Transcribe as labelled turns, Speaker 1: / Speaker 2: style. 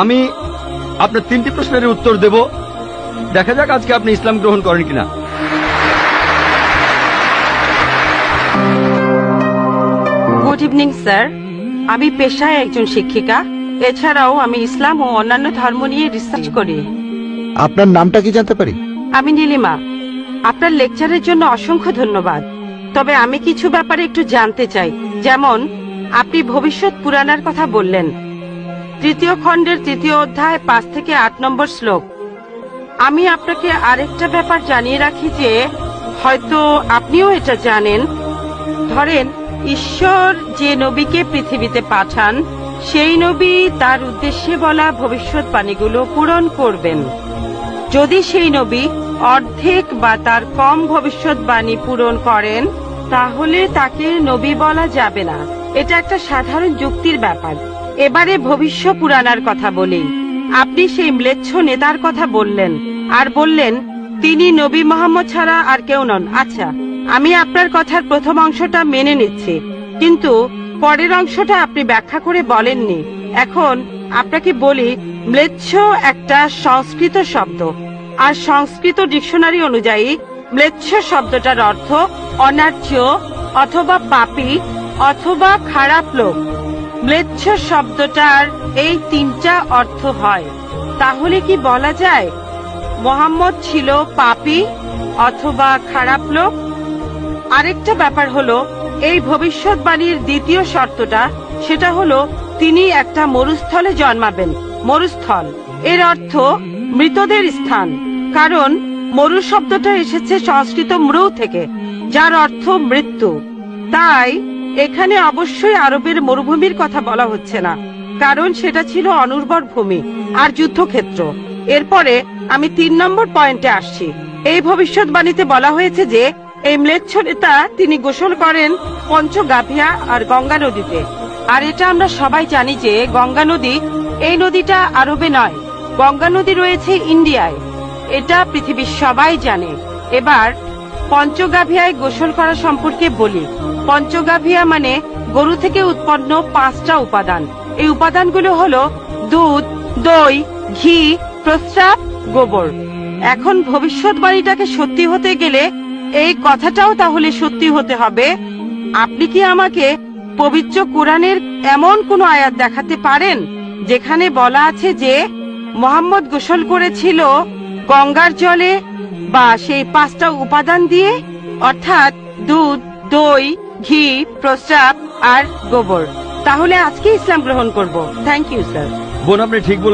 Speaker 1: আমি আপনার 3টি প্রশ্নের উত্তর দেব। দেখা যাক আজকে আপনি ইসলাম গ্রহণ করেন কিনা।
Speaker 2: গুড ইভিনিং স্যার, আমি পেশায় একজন শিক্ষিকা। এছাড়াও আমি ইসলাম ও অন্যান্য ধর্ম নিয়ে রিসার্চ করি।
Speaker 3: আপনার নামটা কি জানতে পারি?
Speaker 2: আমি নীলিমা। আপনার লেকচারের জন্য অসংখ্য ধন্যবাদ। তবে আমি কিছু ব্যাপারে একটু জানতে চাই। যেমন আপনি ভবিষ্যৎ পুরাণের কথা বললেন, 3য় খণ্ডের 3য় অধ্যায় 5 থেকে 8 নম্বর শ্লোক। আমি আপনাকে আরেকটা ব্যাপার জানিয়ে রাখি যে হয়তো আপনিও এটা জানেন। ধরেন ঈশ্বর যে নবীকে পৃথিবীতে পাঠান, সেই নবী তার উদ্দেশ্যে বলা ভবিষ্যৎবাণীগুলো পূরণ করবেন। যদি সেই নবী অর্ধেক বা তার কম ভবিষ্যৎবাণী পূরণ করেন, তাহলে তাকে নবী বলা যাবে না। এটা একটা সাধারণ যুক্তির ব্যাপার। এবারে ভবিষ্য পুরাণার কথা বলি। আপনি সেই ম্লেচ্ছ নেতার কথা বললেন আর বললেন তিনি নবী মোহাম্মদ ছাড়া আর কেউ নন। আচ্ছা, আমি আপনার কথার প্রথম অংশটা মেনে নিচ্ছি, কিন্তু পরের অংশটা আপনি ব্যাখ্যা করে বলেননি। এখন আপনাকে বলি, ম্লেচ্ছ একটা সংস্কৃত শব্দ, আর সংস্কৃত ডিকশনারি অনুযায়ী ম্লেচ্ছ শব্দটার অর্থ অনার্য অথবা পাপী অথবা খারাপ লোক। ম্লেচ্ছ শব্দটার এই 3টা অর্থ হয়। তাহলে কি বলা যায় মোহাম্মদ ছিল পাপী অথবা খারাপ লোক? আরেকটা ব্যাপার হলো, এই ভবিষ্যৎবাণীর দ্বিতীয় শর্তটা, সেটা হলো তিনি একটা মরুস্থলে জন্মাবেন। মরুস্থল এর অর্থ মৃতদের স্থান, কারণ মরু শব্দটা এসেছে সংস্কৃত মৃ থেকে, যার অর্থ মৃত্যু। তাই এখানে অবশ্যই আরবের মরুভূমির কথা বলা হচ্ছে না, কারণ সেটা ছিল অনুর্বর ভূমি আর যুদ্ধক্ষেত্র। এরপরে আমি 3 নম্বর পয়েন্টে আসছি। এই ভবিষ্যৎবাণীতে বলা হয়েছে যে এই ম্লেচ্ছ নেতা তিনি গোসল করেন পঞ্চগাভিয়া আর গঙ্গা নদীতে। আর এটা আমরা সবাই জানি যে গঙ্গা নদী, এই নদীটা আরবে নয়, গঙ্গা নদী রয়েছে ইন্ডিয়ায়। এটা পৃথিবীর সবাই জানে। এবার পঞ্চগাভিয়ায় গোসল করা সম্পর্কে বলি। পঞ্চগাভিয়া মানে গরু থেকে উৎপন্ন 5টা উপাদান। এই উপাদানগুলো হলো দুধ, দই, ঘি, প্রস্রাব, গোবর। এখন ভবিষ্যৎবাণীটাকে সত্যি হতে গেলে এই কথাটাও তাহলে সত্যি হতে হবে। আপনি কি আমাকে পবিত্র কোরআনের এমন কোন আয়াত দেখাতে পারেন যেখানে বলা আছে যে মোহাম্মদ গোসল করেছিল গঙ্গার জলে বা সেই 5টা উপাদান দিয়ে, অর্থাৎ দুধ, দই, ঘি, প্রস্রাব আর গোবর? তাহলে আজকে ইসলাম গ্রহণ করব। Thank you sir.
Speaker 1: বোন, আপনি ঠিক বলেছেন।